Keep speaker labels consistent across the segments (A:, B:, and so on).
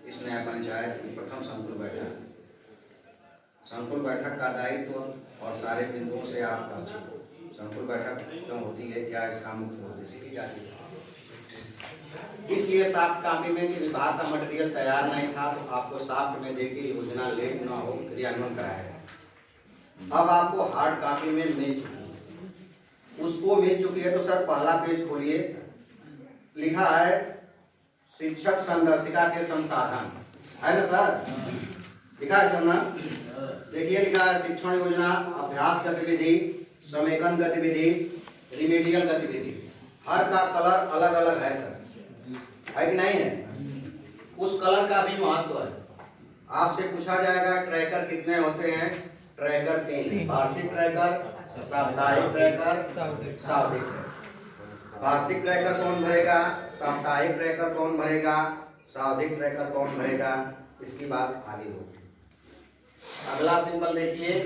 A: इस नया पंचायत की प्रथम संकुल बैठक। संकुल बैठक का दायित्व और सारे बिंदुओं से आप परिचित हो। संकुल बैठक क्यों होती है, क्या इसका मुख्य उद्देश्य की जाती है। इसलिए सॉफ्ट कॉपी में कि विभाग का मटेरियल तैयार नहीं था तो आपको सॉफ्ट में देके योजना लेट न हो क्रियान्वयन कराया। अब आपको हार्ड कॉपी में मिल चुकी है, उसको मिल चुकी है तो सर पहला पेज खोलिए, लिखा है शिक्षक संदर्शिका के संसाधन, है ना सर, लिखा है सर ना। देखिए लिखा है शिक्षण योजना, अभ्यास गतिविधि, समेकन गतिविधि, रिमेडियल गतिविधि। हर का कलर अलग अलग है सर, है कि नहीं है। उस कलर का भी महत्व है। आपसे पूछा जाएगा ट्रैकर कितने होते हैं, ट्रैकर 3, वार्षिक ट्रैकर, साप्ताहिक ट्रैकर, सावधिक ट्रैकर। वार्षिक ट्रैकर कौन भरेगा, साप्ताहिक ट्रैकर कौन भरेगा, सावधिक ट्रैकर कौन भरेगा, इसकी बात आगे होगी। अगला सिंबल देखिए,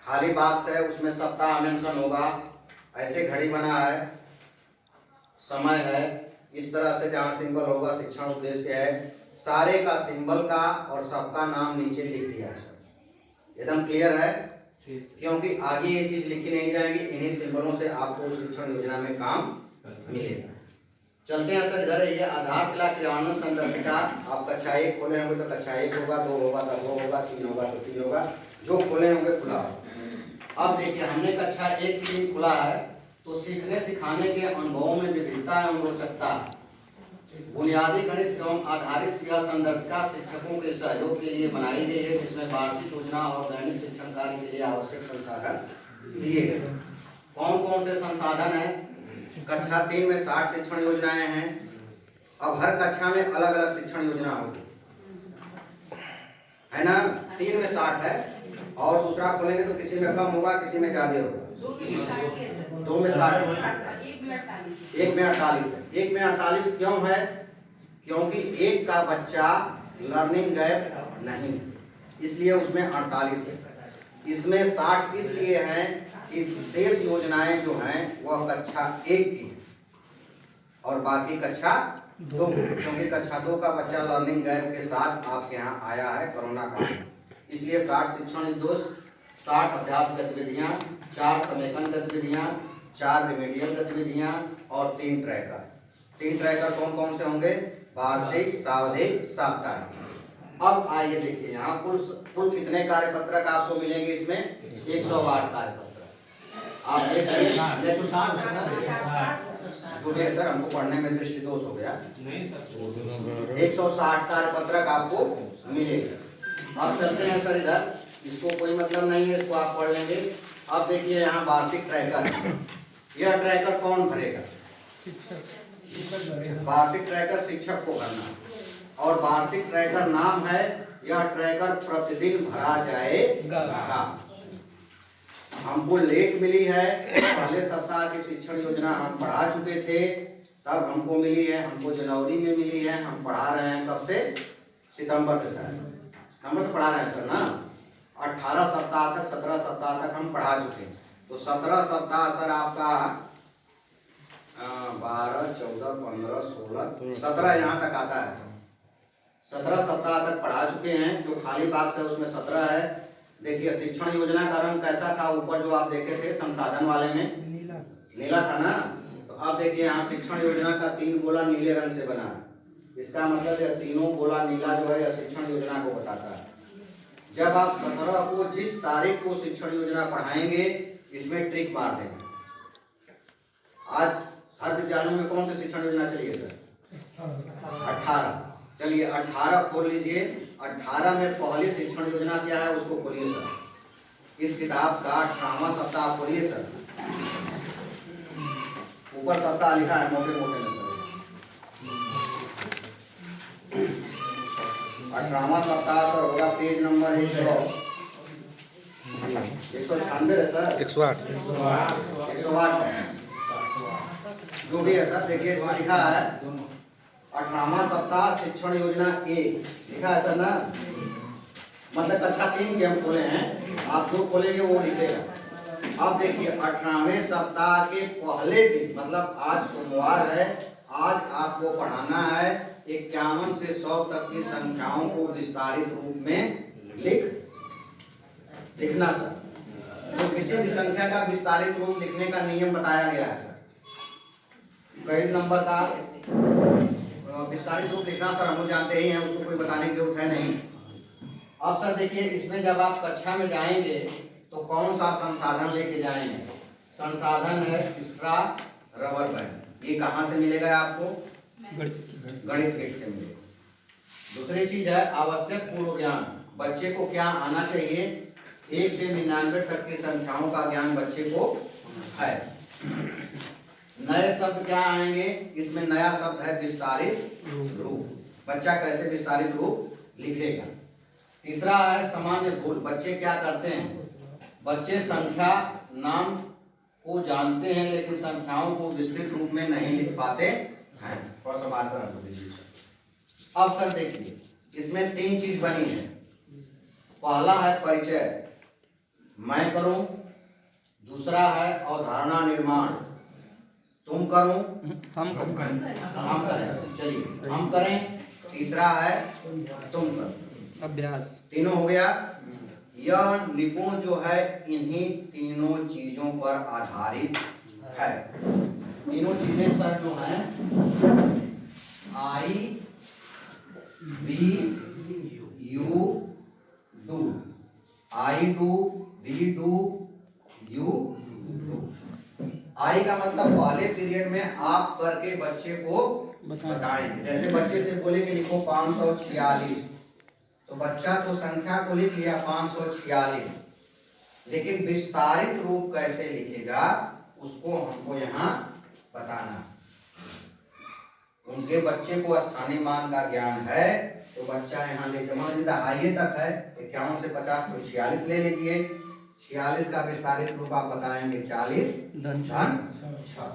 A: खाली बॉक्स है, उसमें सप्ताह मेंशन होगा। ऐसे घड़ी बना है, समय है, इस तरह से जहाँ सिंबल होगा शिक्षण उद्देश्य है, सारे का सिंबल का और सबका नाम नीचे लिख दिया है सर। एकदम क्लियर है, क्योंकि आगे ये चीज लिखी नहीं जाएगी, इन्हीं सिंबलों से आपको शिक्षण योजना में काम मिलेगा। चलते हैं सर इधर, ये आधारशिला क्रियान्वयन संदर्शिका। आप कक्षा 1 खोले होंगे तो कक्षा 1 होगा, 2 होगा तो 2 होगा, 3 होगा तो 3 होगा, जो खोले होंगे खुला होगा। अब देखिए हमने कक्षा 1 की दिन खुला है तो सीखने सिखाने के अनुभवों में विभिन्नता एवं रोचकता, बुनियादी गणित एवं आधारित यह संदर्शिका शिक्षकों के सहयोग के लिए बनाई गई है, जिसमें वार्षिक योजना और दैनिक शिक्षण कार्य के लिए आवश्यक संसाधन दिए गए। कौन कौन से संसाधन है, कक्षा 3 में 60 शिक्षण योजनाएं हैं। अब हर कक्षा में अलग अलग शिक्षण योजना होगी, है ना। 3 में 60 है और दूसरा खोलेंगे तो किसी में कम होगा, किसी में ज्यादा होगा। 2 में 60, 1 में 48 है। 1 में 48 क्यों है, क्योंकि एक का बच्चा लर्निंग गैप नहीं, इसलिए उसमें 48 है। इसमें 60 इसलिए है कि शेष योजनाएं जो हैं वह कक्षा 1 की और बाकी कक्षा 2, क्योंकि कक्षा 2 का बच्चा लर्निंग गैप के साथ आपके यहाँ आया है कोरोना काल, इसलिए 60 शिक्षण निर्देश, 60 अभ्यास गतिविधियां, 4 समेकन गतिविधियां, 4 रिमेडियल गतिविधियां और 3 ट्रैकर। 3 ट्रैकर कौन कौन से होंगे, वार्षिक, सावधिक, साप्ताहिक। अब आइए देखिए यहाँ कुल कितने कार्यपत्रक आपको मिलेंगे इसमें, 108 कार्यपत्रक। आप देखिए जो भी है सर, हमको पढ़ने में दृष्टि दोष हो गया, 160 कार्यपत्रक आपको मिलेगा। अब चलते हैं सर इधर, इसको कोई मतलब नहीं है, इसको आप पढ़ लेंगे। अब देखिए यहाँ वार्षिक ट्रैकर, यह ट्रैकर कौन भरेगा, वार्षिक ट्रैकर शिक्षक को भरना, और वार्षिक ट्रैकर नाम है, यह ट्रैकर प्रतिदिन भरा जाएगा। हमको लेट मिली है, पहले सप्ताह की शिक्षण योजना हम पढ़ा चुके थे, तब हमको मिली है, हमको जनवरी में मिली है। हम पढ़ा रहे हैं कब से, सितंबर से, सितंबर से पढ़ा रहे हैं सर ना। 18 सप्ताह तक, 17 सप्ताह तक हम पढ़ा चुके हैं। तो 17 सप्ताह सर आपका 12, 14, 15, 16, 17 यहाँ तक आता है सर। 17 सप्ताह तक पढ़ा चुके हैं। जो खाली बॉक्स है उसमें 17 है। देखिए शिक्षण योजना का रंग कैसा था, ऊपर जो आप देखे थे संसाधन वाले में नीला था ना। तो अब देखिए यहाँ शिक्षण योजना का 3 गोला नीले रंग से बना है। इसका मतलब यह तीनों गोला नीला जो है यह शिक्षण योजना को बताता है। जब आप 17 को जिस तारीख को शिक्षण योजना पढ़ाएंगे, इसमें ट्रिक मार देंगे। आज हर विद्यालयों में कौन सी शिक्षण योजना चलिए सर, 18। चलिए 18 खोल लीजिए। 18 में पहली शिक्षण योजना क्या है उसको खोलिए सर। इस किताब का 18वां सप्ताह खोलिए सर। ऊपर सप्ताह लिखा है मोटे मोटे में सर। 18वां सप्ताह सर होगा पेज नंबर 196 है सर, 108 जो भी है सर। देखिए इसमें लिखा है 18वां सप्ताह शिक्षण योजना 1 लिखा है सर ना। मतलब कक्षा 3 के हम खोले हैं, आप जो खोलेंगे वो लिखेगा। अब देखिए 18वें सप्ताह के पहले दिन, मतलब आज सोमवार है, आज आपको पढ़ाना है 51 से 100 तक की संख्याओं को विस्तारित रूप में लिखना सर। तो किसी भी संख्या का विस्तारित रूप लिखने का नियम बताया गया है सर। कई नंबर का विस्तारित रूप लिखना सर हम लोग जानते ही हैं, उसको कोई बताने की जरूरत है नहीं। अब सर देखिए, इसमें जब आप कक्षा में जाएंगे तो कौन सा संसाधन लेके जाएंगे? संसाधन है एक्स्ट्रा रबर बैंड। ये कहाँ से मिलेगा आपको? गणित किट से मिलेगा। दूसरी चीज है आवश्यक पूर्व ज्ञान। बच्चे को क्या आना चाहिए? 1 से 99 तक की संख्याओं का ज्ञान बच्चे को है। नए शब्द क्या आएंगे? इसमें नया शब्द है विस्तारित रूप। बच्चा कैसे विस्तारित रूप लिखेगा। तीसरा है सामान्य भूल। बच्चे क्या करते हैं? बच्चे संख्या नाम को जानते हैं लेकिन संख्याओं को विस्तृत रूप में नहीं लिख पाते हैं। थोड़ा सा बात कर दीजिए। अब सर देखिए, इसमें 3 चीज बनी है। पहला है परिचय, मैं करूं। दूसरा है अवधारणा निर्माण, तुम करो, हम करें। चलिए हम करें। तीसरा है तुम करो, अभ्यास। तीनों हो गया। यह निपुण जो है इन्हीं तीनों चीजों पर आधारित है। तीनों चीजें सर जो हैं I we you do. I do, we do, you do. I का मतलब पहले पीरियड में आप करके बच्चे को बताएं। जैसे बच्चे से बोले कि लिखो 546, तो बच्चा तो संख्या को लिख लिया 546, लेकिन विस्तारित रूप कैसे लिखेगा उसको हमको यहाँ बताना। उनके बच्चे को स्थानीय मान का ज्ञान है तो बच्चा यहाँ लेके मान लीजिए हाइए तक है 51 से 50 तो 46 ले लीजिए। 46 का विस्तारित रूप आप बताएंगे 40 धन 6।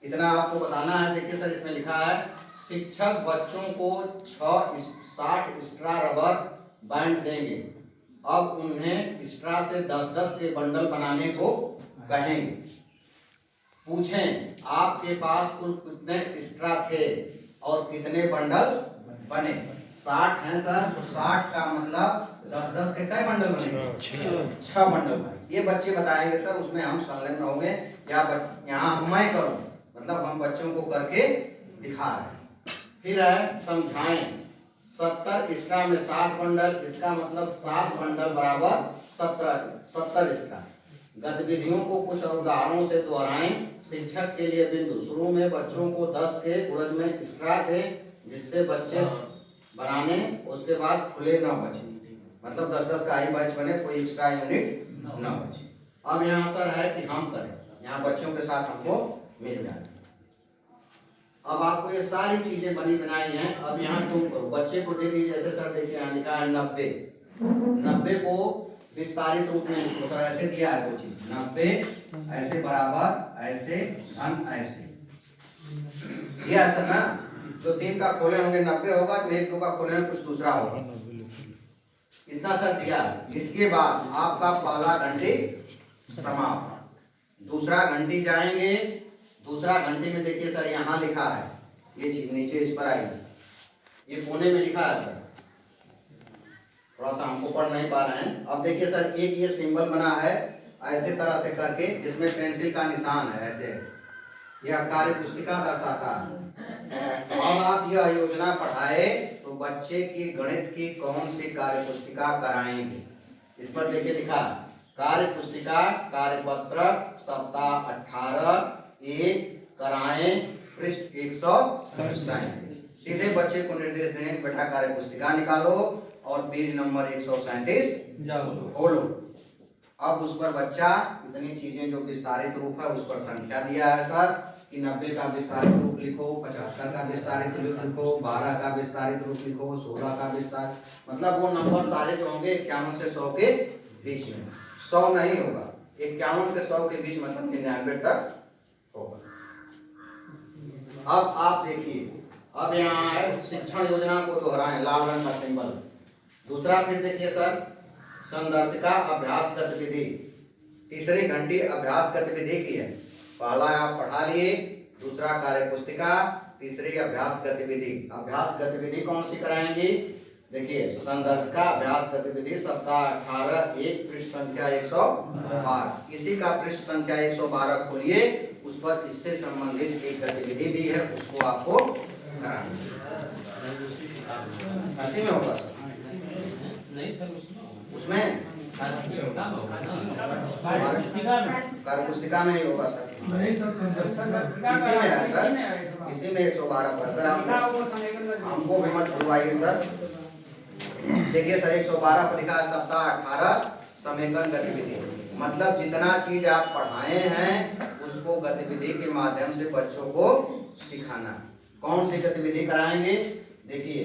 A: इतना आपको बताना है। देखिए सर इसमें लिखा है शिक्षक बच्चों को 60 एक्स्ट्रा रबर बैंड देंगे। अब उन्हें एक्स्ट्रा से 10-10 के बंडल बनाने को कहेंगे। पूछें आपके पास कुल कितने एक्स्ट्रा थे और कितने बंडल बने? 60 हैं सर, तो 60 का मतलब 10-10 के कई बंडल बनेंगे? 6 बंडल बने। ये बच्चे बताएंगे सर, उसमें हम संलग्न होंगे। या यहाँ मैं करूँ मतलब हम बच्चों को करके दिखा रहे हैं। फिर है समझाएं। 70 एक्स्ट्रा में 7 बंडल, इसका मतलब 7 बंडल बराबर 70 एक्स्ट्रा। गतिविधियों को कुछ उदाहरणों से दोहराएं। शिक्षक के लिए बिंदु। शुरू में बच्चों को 10 के गुणज में एक्स्ट्रा थे जिससे बच्चे बनाने, उसके बाद खुले ना बचे, मतलब 10-10 का ही बैच बने, कोई एक्स्ट्रा यूनिट ना बचे। अब यहाँ सर है कि हम करें, यहाँ बच्चों के साथ हमको मिल जाए। अब आपको ये सारी चीजें बनी बनाई हैं। अब यहाँ तुम करो। बच्चे को दे दीजिए। जैसे सर देखिए यहाँ लिखा है 90 को विस्तारित रूप में लिखो सर। ऐसे दिया है वो चीज 90 ऐसे बराबर ऐसे धन ऐसे दिया सर ना। जो 3 का खोले होंगे 90 होगा, जो 1-2 का खोले होंगे कुछ दूसरा होगा। इतना सर दिया। इसके बाद आपका पहला घंटी समाप्त। दूसरा घंटी जाएंगे। दूसरा घंटी में देखिए सर यहाँ लिखा है ये चीज नीचे इस पर आई, ये कोने में लिखा है सर, थोड़ा सा हमको पढ़ नहीं पा रहे हैं। अब देखिए सर एक ये सिंबल बना है ऐसे तरह से करके, जिसमें पेंसिल का निशान है ऐसे ऐसे, यह कार्य पुस्तिका दर्शाता है। अब आप यह योजना पढ़ाए तो बच्चे की गणित की कौन सी कार्य पुस्तिका कराएंगे। इस पर देखिए लिखा कार्य पुस्तिका कार्यपत्रक सप्ताह 18 एक कराएं पृष्ठ 137। सीधे बच्चे को निर्देश दें बेटा कार्य पुस्तिका निकालो और पेज नंबर 137 खोलो। अब उस पर बच्चा इतनी चीजें जो विस्तारित रूप है उस पर संख्या दिया है सर कि 90 का विस्तारित रूप लिखो, 75 का विस्तारित रूप लिखो, 12 का विस्तारित रूप लिखो, 16 का विस्तार, मतलब वो नंबर सारे जो होंगे 51 से 100 के बीच में। 100 नहीं होगा, 51 से 100 के बीच मतलब 99 तक होगा। अब आप देखिए, अब यहाँ है शिक्षण योजना को दोहराएं, लाल रंग का सिंबल। दूसरा फिर देखिए सर संदर्शिका अभ्यास गतिविधि। तीसरी घंटी अभ्यास गतिविधि की है। पहला आप पढ़ा लिए, दूसरा कार्य पुस्तिका, तीसरी अभ्यास गतिविधि। अभ्यास गतिविधि कौन सी कराएंगे? देखिए, संदर्भ का अभ्यास गतिविधि सप्ताह 18 एक पृष्ठ संख्या 112। इसी का पृष्ठ संख्या 112 खोलिए, उस पर इससे संबंधित एक गतिविधि दी है, उसको आपको कराना इसी में होगा सर।
B: नहीं सर,
A: उसमें कार्य पुस्तिका में ही होगा सर।
C: नहीं सर,
A: इसी में है सर, इसी में 112 पर सर। हमको भी मत भूलवाइए सर। देखिए सर, 112 पर लिखा है सप्ताह 18 समेकन गतिविधि। मतलब जितना चीज आप पढ़ाए हैं उसको गतिविधि के माध्यम से बच्चों को सिखाना। कौन सी गतिविधि कराएंगे? देखिए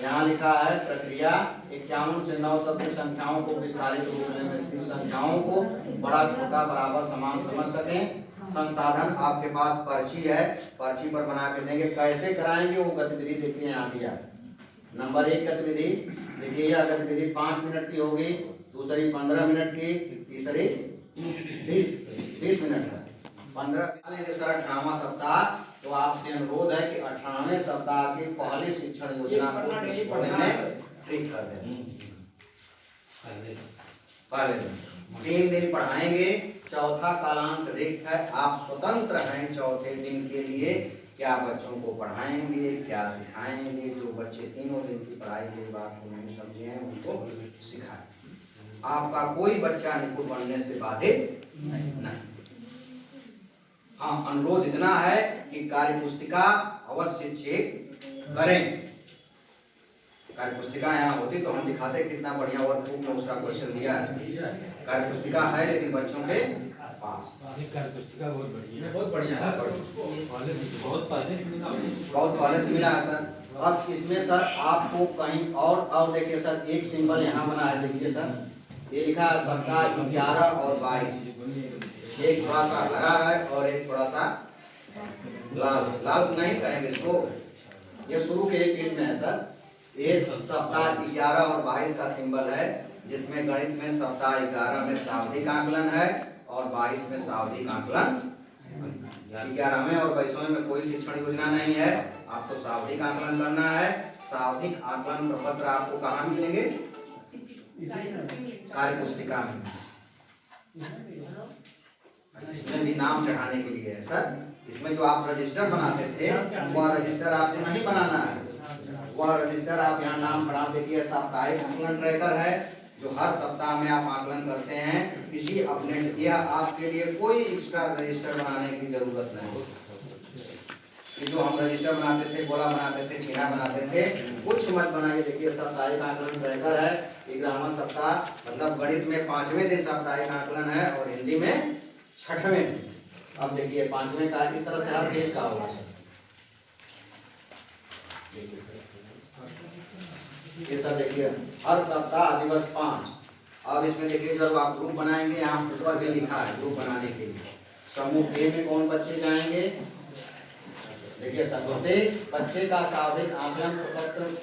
A: यहाँ लिखा है प्रक्रिया 51 से 9 तक की संख्याओं को विस्तारित रूप में संख्याओं को बड़ा छोटा बराबर समान समझ सकें। संसाधन आपके पास पर्ची है, पर्ची पर बना के देंगे। कैसे कराएंगे वो गतिविधि देखिए यहाँ दिया। नंबर 1 गतिविधि देखिए, यह गतिविधि 5 मिनट की होगी, दूसरी 15 मिनट की, तीसरी 20 मिनट का। 15 लेंगे सर 18वां सप्ताह। तो आपसे अनुरोध है कि 18वें सप्ताह की पहली शिक्षण योजना को इस कोने में ठीक कर दें। पहले दिन 3 दिन पढ़ाएंगे, चौथा कालांश रिक्त है। आप स्वतंत्र हैं चौथे दिन के लिए, क्या बच्चों को पढ़ाएंगे, क्या सिखाएंगे। जो बच्चे तीनों दिन की पढ़ाई के बात को नहीं समझे हैं उनको सिखाएं। आपका कोई बच्चा निपुण बनने से बाधित नहीं। हाँ, अनुरोध इतना है कि कार्य पुस्तिका अवश्य चेक करें। कार्य पुस्तिका यहाँ होती तो हम दिखाते कितना बढ़िया वर्कबुक में उसका क्वेश्चन दिया है। कार्य पुस्तिका है लेकिन बच्चों के पास
B: कार्य पुस्तिका बहुत बढ़िया,
C: बहुत बढ़िया,
B: बहुत
A: पहले से मिला है सर। अब इसमें सर आपको कहीं और देखिए सर, एक सिंबल यहाँ बना है, देखिए सर, ये लिखा है सप्ताह 11 और 22। एक थोड़ा सा हरा है और एक थोड़ा सा लाल। लाल नहीं कहेंगे इसको, ये शुरू के एक पेज में है सर। ये सप्ताह 11 और 22 का सिंबल है, जिसमें गणित में सप्ताह 11 में शाब्दिक आकलन है और 22 में शाब्दिक आकलन। 11वें और 22वें में कोई शिक्षण योजना नहीं है, आपको शाब्दिक आकलन करना है। शाब्दिक आकलन प्रपत्र आपको कहाँ मिलेंगे? कार्य पुस्तिका में। इसमें भी नाम चढ़ाने के लिए है सर। इसमें जो आप रजिस्टर बनाते थे वह रजिस्टर आपको नहीं बनाना है। वह रजिस्टर आप यहाँ नाम बढ़ा देखिए, साप्ताहिक आकलन ट्रैकर है जो हर सप्ताह में आप आकलन करते हैं। इसी अपडेट किया, आपके लिए कोई एक्स्ट्रा रजिस्टर बनाने की जरूरत नहीं। ये जो हम रजिस्टर बनाते थे, गोला बनाते थे, छेना बनाते थे, कुछ मत बनाइए। देखिए साप्ताहिक आकलन ट्रैकर है। 11वां सप्ताह मतलब गणित में 5वें दिन साप्ताहिक आकलन है और हिंदी में 6वें दिन। अब देखिए 5वें का इस तरह से हर पेज का होगा सर। ये सर देखिए हर सप्ताह दिवस 5। अब इसमें देखिए जब आप ग्रुप बनाएंगे, यहाँ ऊपर भी लिखा है ग्रुप बनाने के लिए। समूह ए में कौन बच्चे जाएंगे? देखिए सर, बच्चे का शाब्दिक आकलन प्रपत्र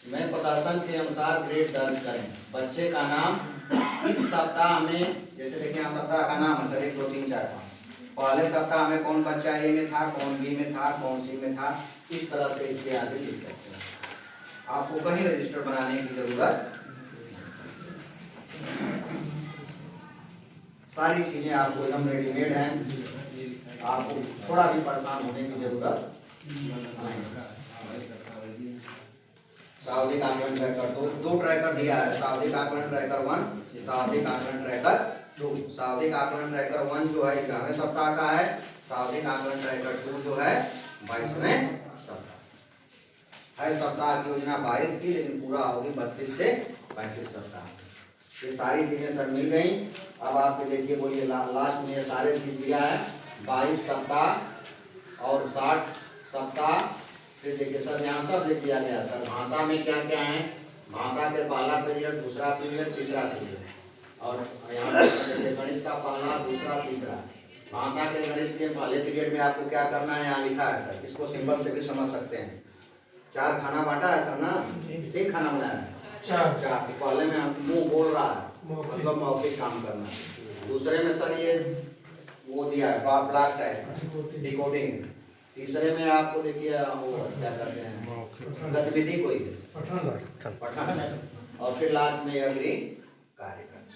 A: में प्रदर्शन के अनुसार ग्रेड दर्ज करें। बच्चे का नाम इस सप्ताह में, जैसे देखिए यहाँ सप्ताह का नाम है सर 1 2 3 4 5। पहले सप्ताह में कौन बच्चा ए में था, कौन बी में था, कौन सी में था, इस तरह से इसके आगे लिख सकते हैं। आपको कहीं रजिस्टर बनाने की जरूरत, सारी चीजें आपको एकदम रेडीमेड हैं। आपको थोड़ा भी परेशान होने की जरूरत नहीं। शाब्दिक आकलन ट्रैकर दो ट्रैकर दिया है, शाब्दिक आकलन ट्रैकर 1, शाब्दिक आकलन ट्रैकर 2। शाब्दिक आकलन ट्रैकर 1 जो है 11वें सप्ताह का है, शाब्दिक आकलन ट्रैकर 2 जो है 22वें सप्ताह है। सप्ताह की योजना 22 की, लेकिन पूरा होगी 32 से 35 सप्ताह। ये सारी चीजें सर मिल गई। अब आपके देखिए बोलिए लास्ट में ये सारे चीज दिया है। 22 सप्ताह और 60 सप्ताह। फिर देखिए सर यहाँ सब लिख दिया गया सर। भाषा में क्या क्या है, भाषा के पहला पीरियड, दूसरा पीरियड, तीसरा पीरियड। और यहाँ देखिए गणित का पहला, दूसरा, तीसरा। भाषा के गणित के पहले पीरियड में आपको क्या करना है यहाँ लिखा है सर। इसको सिंबल से भी समझ सकते हैं। 4 खाना बांटा है सर ना, 1 खाना बनाया है 4। पहले में हम मुंह बोल रहा है, मतलब मौखिक काम करना। दूसरे में सर ये वो दिया है ब्लॉक टाइप डिकोडिंग। तीसरे में आपको देखिए वो क्या कहते हैं गतिविधि कोई है पठन, और फिर लास्ट में यह गृह कार्य करना।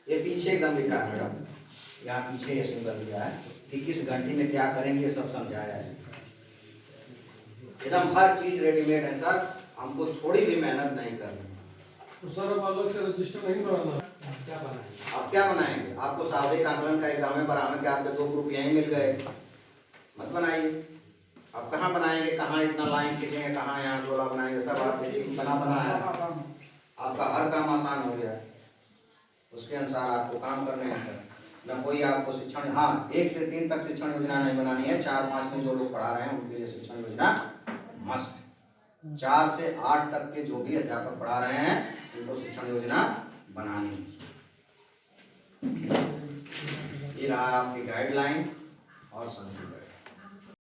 A: ये पीछे एकदम लिखा है मैडम, यहाँ पीछे ये सिंबल दिया है कि किस घंटी में क्या करेंगे, ये सब समझाया है। एकदम हर चीज रेडीमेड है सर, हमको थोड़ी भी मेहनत नहीं करनी।
C: तो सर अब अलग से रजिस्टर नहीं बनाना।
B: क्या बनाएंगे?
A: आप क्या बनाएंगे? आपको सावधिक आकलन का एग्जाम में बराबर के आपके 2 ग्रुप यहीं मिल गए, मत बनाइए। आप कहाँ बनाएंगे, कहाँ इतना लाइन खींचेंगे, कहाँ यहाँ गोला बनाएंगे, सब आप एक चीज बना है। आपका हर काम आसान हो गया, उसके अनुसार आपको काम करने हैं सर। न कोई आपको शिक्षण, हाँ 1 से 3 तक शिक्षण योजना नहीं बनानी है, 4-5 में जो लोग पढ़ा रहे हैं उनके लिए शिक्षण योजना मस्ट। 4 से 8 तक के जो भी अध्यापक पढ़ा रहे हैं उनको शिक्षण योजना बनानी है। ये रहा आपकी गाइडलाइन और संदर्भ।